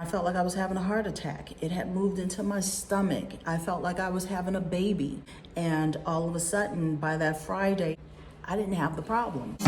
I felt like I was having a heart attack. It had moved into my stomach. I felt like I was having a baby. And all of a sudden, by that Friday, I didn't have the problem.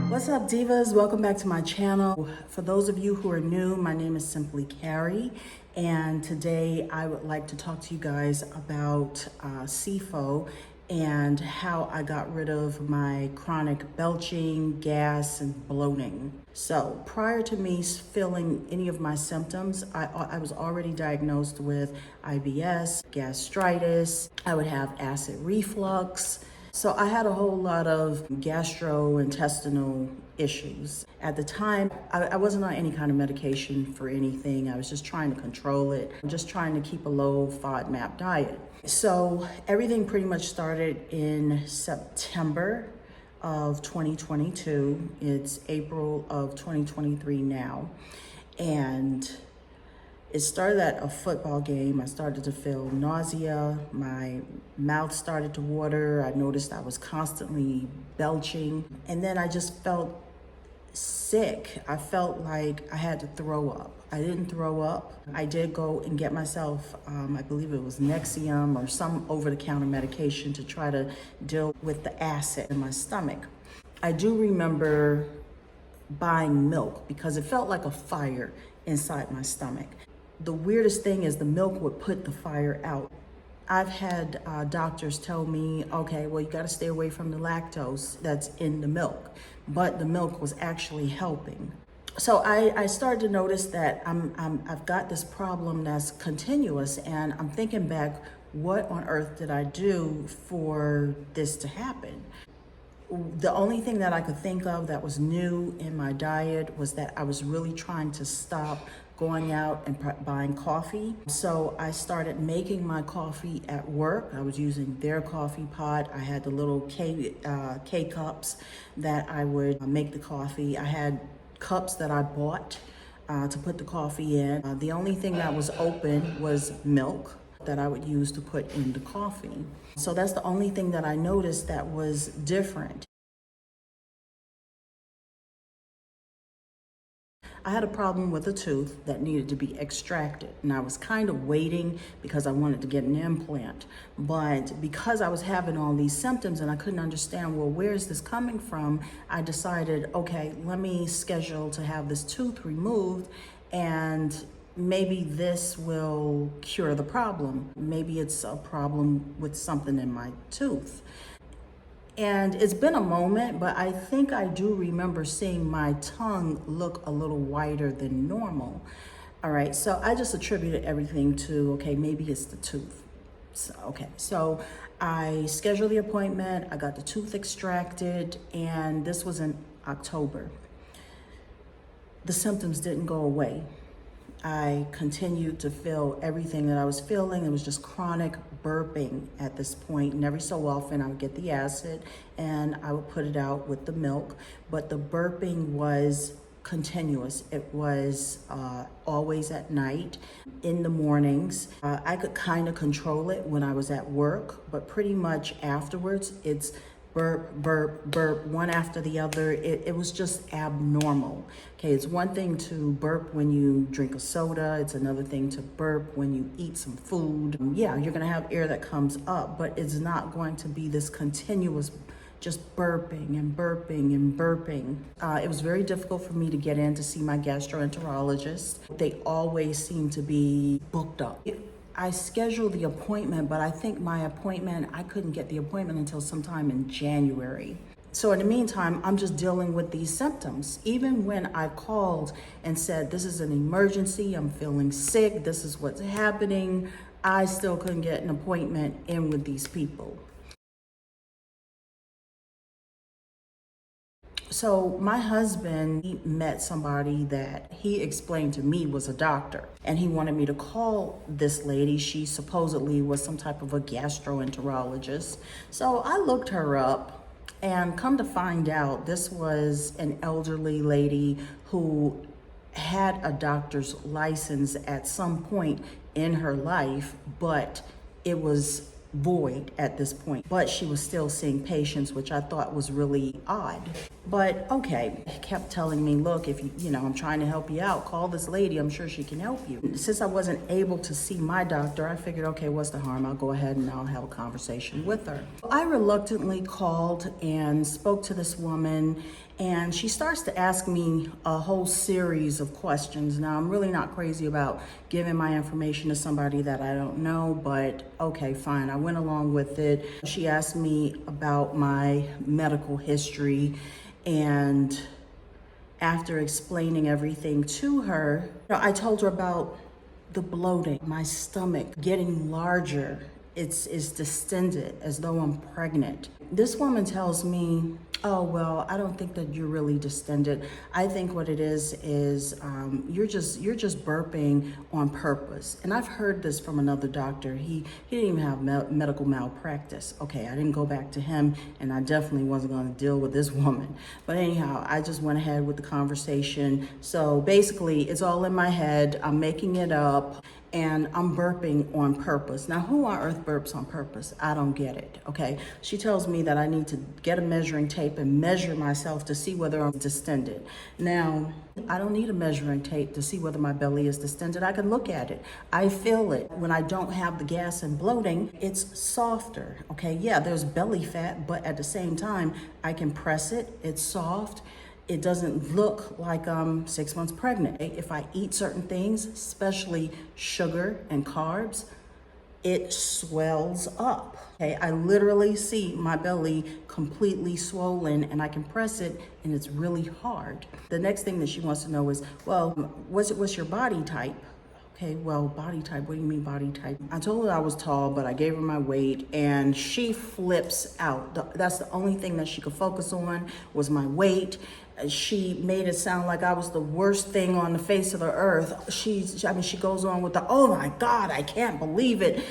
What's up, divas? Welcome back to my channel. For those of you who are new, my name is Simply Carrie, and today I would like to talk to you guys about SIFO and how I got rid of my chronic belching, gas, and bloating. So prior to me feeling any of my symptoms, I was already diagnosed with IBS, gastritis. I would have acid reflux. So I had a whole lot of gastrointestinal issues. At the time, I wasn't on any kind of medication for anything. I was just trying to control it, just trying to keep a low FODMAP diet. So everything pretty much started in September of 2022. It's April of 2023 now. And it started at a football game. I started to feel nausea. My mouth started to water. I noticed I was constantly belching. And then I just felt sick. I felt like I had to throw up. I didn't throw up. I did go and get myself, I believe it was Nexium or some over-the-counter medication to try to deal with the acid in my stomach. I do remember buying milk because it felt like a fire inside my stomach. The weirdest thing is the milk would put the fire out. I've had doctors tell me, okay, well, you got to stay away from the lactose that's in the milk, but the milk was actually helping. So I started to notice that I've got this problem that's continuous, and I'm thinking back, what on earth did I do for this to happen? The only thing that I could think of that was new in my diet was that I was really trying to stop going out and buying coffee. So I started making my coffee at work. I was using their coffee pot. I had the little K cups that I would make the coffee. I had cups that I bought to put the coffee in. The only thing that was open was milk that I would use to put in the coffee. So that's the only thing that I noticed that was different. I had a problem with a tooth that needed to be extracted, and I was kind of waiting because I wanted to get an implant. But because I was having all these symptoms and I couldn't understand, well, where is this coming from? I decided, okay, let me schedule to have this tooth removed, and maybe this will cure the problem. Maybe it's a problem with something in my tooth. And it's been a moment, but I think I do remember seeing my tongue look a little whiter than normal. All right, so I just attributed everything to, okay, maybe it's the tooth. So I scheduled the appointment, I got the tooth extracted, and this was in October. The symptoms didn't go away. I continued to feel everything that I was feeling. It was just chronic burping at this point. And every so often I would get the acid and I would put it out with the milk. But the burping was continuous. It was always at night. In the mornings, I could kind of control it when I was at work, but pretty much afterwards, it's burp, burp, burp, one after the other. It was just abnormal. Okay, it's one thing to burp when you drink a soda. It's another thing to burp when you eat some food. Yeah, you're gonna have air that comes up, but it's not going to be this continuous just burping and burping and burping. It was very difficult for me to get in to see my gastroenterologist. They always seem to be booked up. I scheduled the appointment, but I think I couldn't get the appointment until sometime in January. So in the meantime, I'm just dealing with these symptoms. Even when I called and said, this is an emergency, I'm feeling sick, this is what's happening, I still couldn't get an appointment in with these people. So my husband, he met somebody that he explained to me was a doctor, and he wanted me to call this lady. She supposedly was some type of a gastroenterologist. So I looked her up, and come to find out, this was an elderly lady who had a doctor's license at some point in her life, but it was void at this point, but she was still seeing patients, which I thought was really odd. But okay, he kept telling me, look, if I'm trying to help you out, call this lady, I'm sure she can help you. Since I wasn't able to see my doctor, I figured, okay, what's the harm? I'll go ahead and I'll have a conversation with her. I reluctantly called and spoke to this woman, and she starts to ask me a whole series of questions. Now, I'm really not crazy about giving my information to somebody that I don't know, but okay, fine. I went along with it. She asked me about my medical history, and after explaining everything to her, I told her about the bloating, my stomach getting larger. It's distended, as though I'm pregnant. This woman tells me, oh, well, I don't think that you're really distended. I think what it is you're just burping on purpose. And I've heard this from another doctor. He didn't even have medical malpractice. Okay, I didn't go back to him, and I definitely wasn't going to deal with this woman. But anyhow, I just went ahead with the conversation. So basically, it's all in my head. I'm making it up, and I'm burping on purpose. Now, who on earth burps on purpose? I don't get it, okay? She tells me that I need to get a measuring tape and measure myself to see whether I'm distended. Now, I don't need a measuring tape to see whether my belly is distended. I can look at it. I feel it. When I don't have the gas and bloating, it's softer, okay? Yeah, there's belly fat, but at the same time, I can press it. It's soft. It doesn't look like I'm 6 months pregnant. If I eat certain things, especially sugar and carbs, it swells up. Okay, I literally see my belly completely swollen, and I can press it, and it's really hard. The next thing that she wants to know is, well, what's your body type? Okay, well, body type, what do you mean body type? I told her I was tall, but I gave her my weight, and she flips out. That's the only thing that she could focus on was my weight. She made it sound like I was the worst thing on the face of the earth. She goes on with the, oh my God, I can't believe it.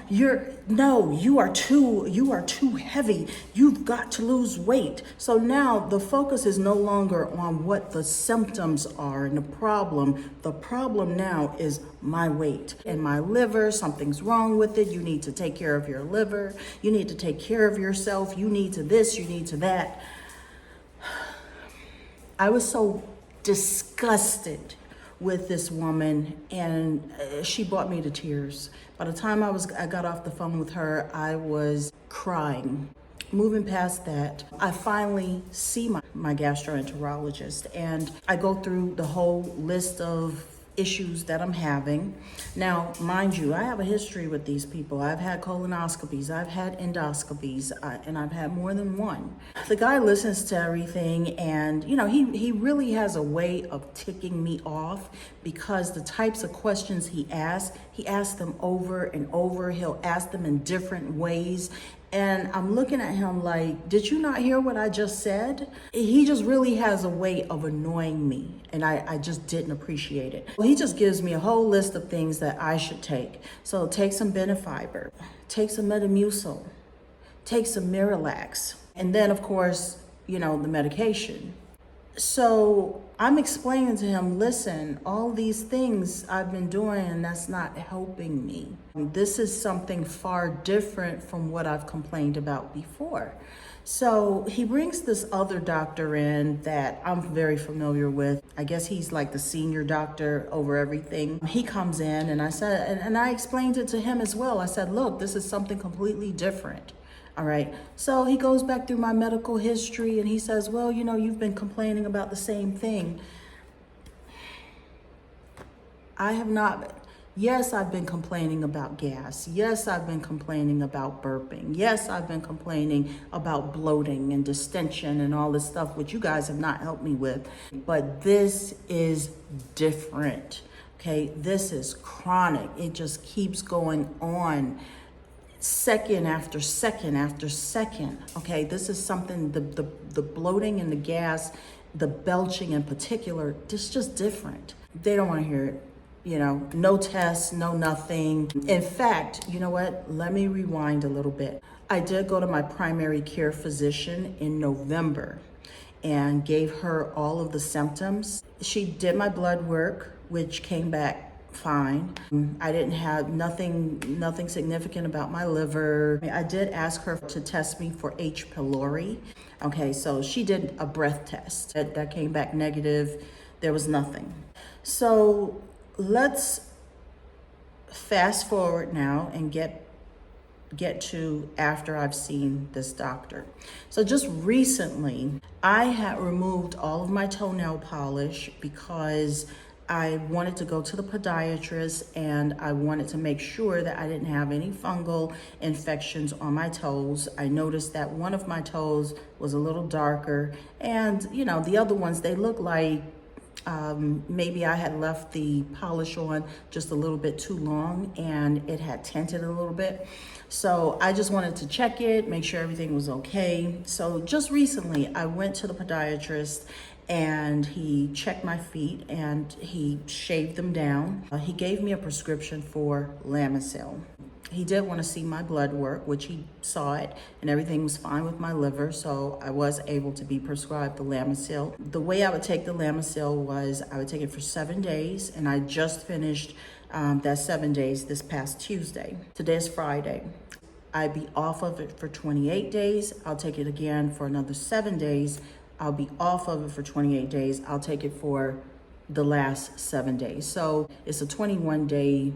You are too heavy. You've got to lose weight. So now the focus is no longer on what the symptoms are and the problem. The problem now is my weight and my liver. Something's wrong with it. You need to take care of your liver. You need to take care of yourself. You need to this, you need to that. I was so disgusted with this woman, and she brought me to tears. By the time I got off the phone with her, I was crying. Moving past that, I finally see my gastroenterologist, and I go through the whole list of issues that I'm having. Now, mind you, I have a history with these people. I've had colonoscopies, I've had endoscopies, and I've had more than one. The guy listens to everything, and he really has a way of ticking me off, because the types of questions he asks them over and over. He'll ask them in different ways. And I'm looking at him like, did you not hear what I just said? He just really has a way of annoying me, and I just didn't appreciate it. Well, he just gives me a whole list of things that I should take. So take some Benefiber, take some Metamucil, take some Miralax, and then of course, the medication. So I'm explaining to him, listen, all these things I've been doing, and that's not helping me. This is something far different from what I've complained about before. So he brings this other doctor in that I'm very familiar with. I guess he's like the senior doctor over everything. He comes in, and I explained it to him as well. I said, look, this is something completely different. All right. So he goes back through my medical history, and he says, well, you've been complaining about the same thing. I have not. Yes, I've been complaining about gas. Yes, I've been complaining about burping. Yes, I've been complaining about bloating and distension and all this stuff, which you guys have not helped me with. But this is different. Okay. This is chronic. It just keeps going on. Second after second after second. Okay, this is something, the bloating and the gas, the belching in particular, it's just different. They don't want to hear it. No tests, no nothing. In fact, you know what? Let me rewind a little bit. I did go to my primary care physician in November and gave her all of the symptoms. She did my blood work, which came back fine. I didn't have nothing significant about my liver. I did ask her to test me for H. pylori. Okay, so she did a breath test that came back negative. There was nothing. So let's fast forward now and get to after I've seen this doctor. So just recently, I had removed all of my toenail polish because I wanted to go to the podiatrist and I wanted to make sure that I didn't have any fungal infections on my toes. I noticed that one of my toes was a little darker, and the other ones, they look like maybe I had left the polish on just a little bit too long and it had tinted a little bit. So I just wanted to check it, make sure everything was okay. So just recently I went to the podiatrist and he checked my feet and he shaved them down. He gave me a prescription for Lamisil. He did want to see my blood work, which he saw it, and everything was fine with my liver, so I was able to be prescribed the Lamisil. The way I would take the Lamisil was I would take it for 7 days, and I just finished that 7 days this past Tuesday. Today is Friday. I'd be off of it for 28 days. I'll take it again for another 7 days. I'll be off of it for 28 days. I'll take it for the last 7 days. So it's a 21-day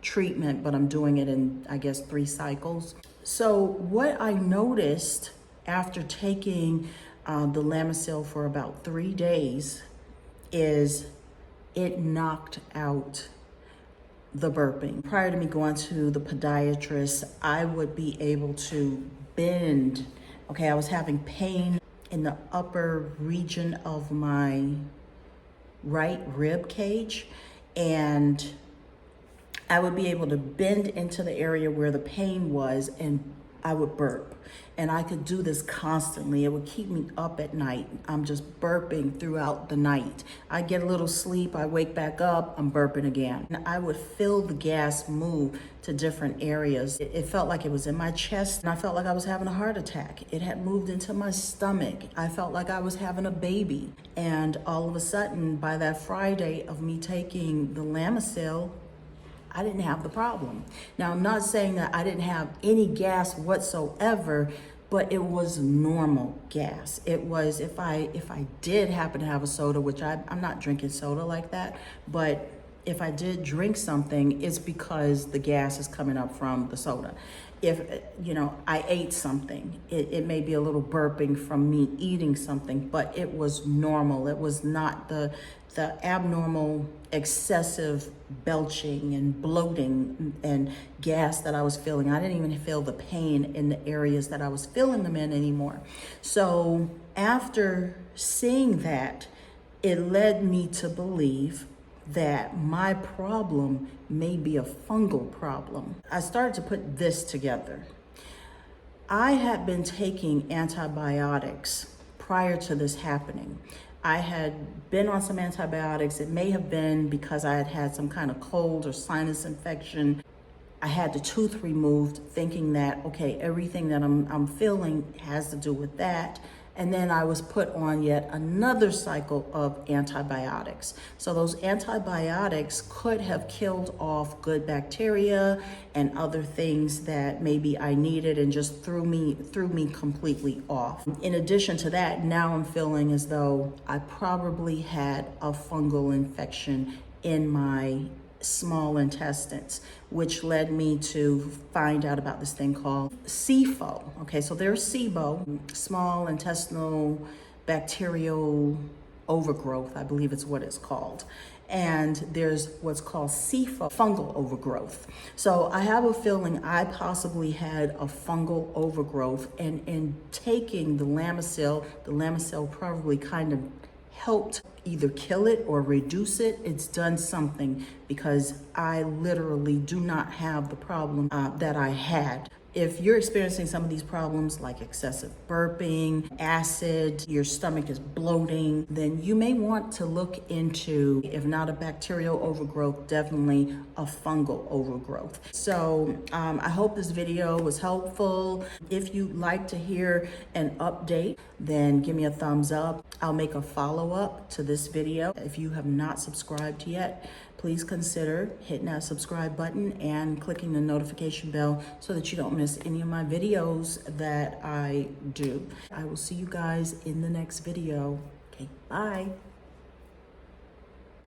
treatment, but I'm doing it in, I guess, 3 cycles. So what I noticed after taking the Lamisil for about 3 days is it knocked out the burping. Prior to me going to the podiatrist, I would be able to bend. Okay, I was having pain in the upper region of my right rib cage, and I would be able to bend into the area where the pain was and I would burp. And I could do this constantly. It would keep me up at night. I'm just burping throughout the night. I get a little sleep, I wake back up, I'm burping again. And I would feel the gas move to different areas. It felt like it was in my chest, and I felt like I was having a heart attack. It had moved into my stomach. I felt like I was having a baby. And all of a sudden, by that Friday of me taking the Lamisil, I didn't have the problem. Now, I'm not saying that I didn't have any gas whatsoever, but it was normal gas. It was, if I did happen to have a soda, which I'm not drinking soda like that, but if I did drink something, it's because the gas is coming up from the soda. If, I ate something, it may be a little burping from me eating something, but it was normal. It was not the abnormal, excessive belching and bloating and gas that I was feeling. I didn't even feel the pain in the areas that I was feeling them in anymore. So after seeing that, it led me to believe that my problem may be a fungal problem. I started to put this together. I had been taking antibiotics prior to this happening. I had been on some antibiotics. It may have been because I had had some kind of cold or sinus infection. I had the tooth removed thinking that, okay, everything that I'm feeling has to do with that. And then I was put on yet another cycle of antibiotics. So those antibiotics could have killed off good bacteria and other things that maybe I needed, and just threw me completely off. In addition to that, now I'm feeling as though I probably had a fungal infection in my small intestines, which led me to find out about this thing called SIFO. Okay, so there's SIBO, small intestinal bacterial overgrowth, I believe it's what it's called. And there's what's called SIFO, fungal overgrowth. So I have a feeling I possibly had a fungal overgrowth, and in taking the Lamisil probably kind of helped either kill it or reduce it. It's done something, because I literally do not have the problem that I had. If you're experiencing some of these problems like excessive burping, acid, your stomach is bloating, then you may want to look into, if not a bacterial overgrowth, definitely a fungal overgrowth. So I hope this video was helpful. If you'd like to hear an update, then give me a thumbs up. I'll make a follow-up to this video. If you have not subscribed yet, please consider hitting that subscribe button and clicking the notification bell so that you don't miss any of my videos that I do. I will see you guys in the next video. Okay, bye.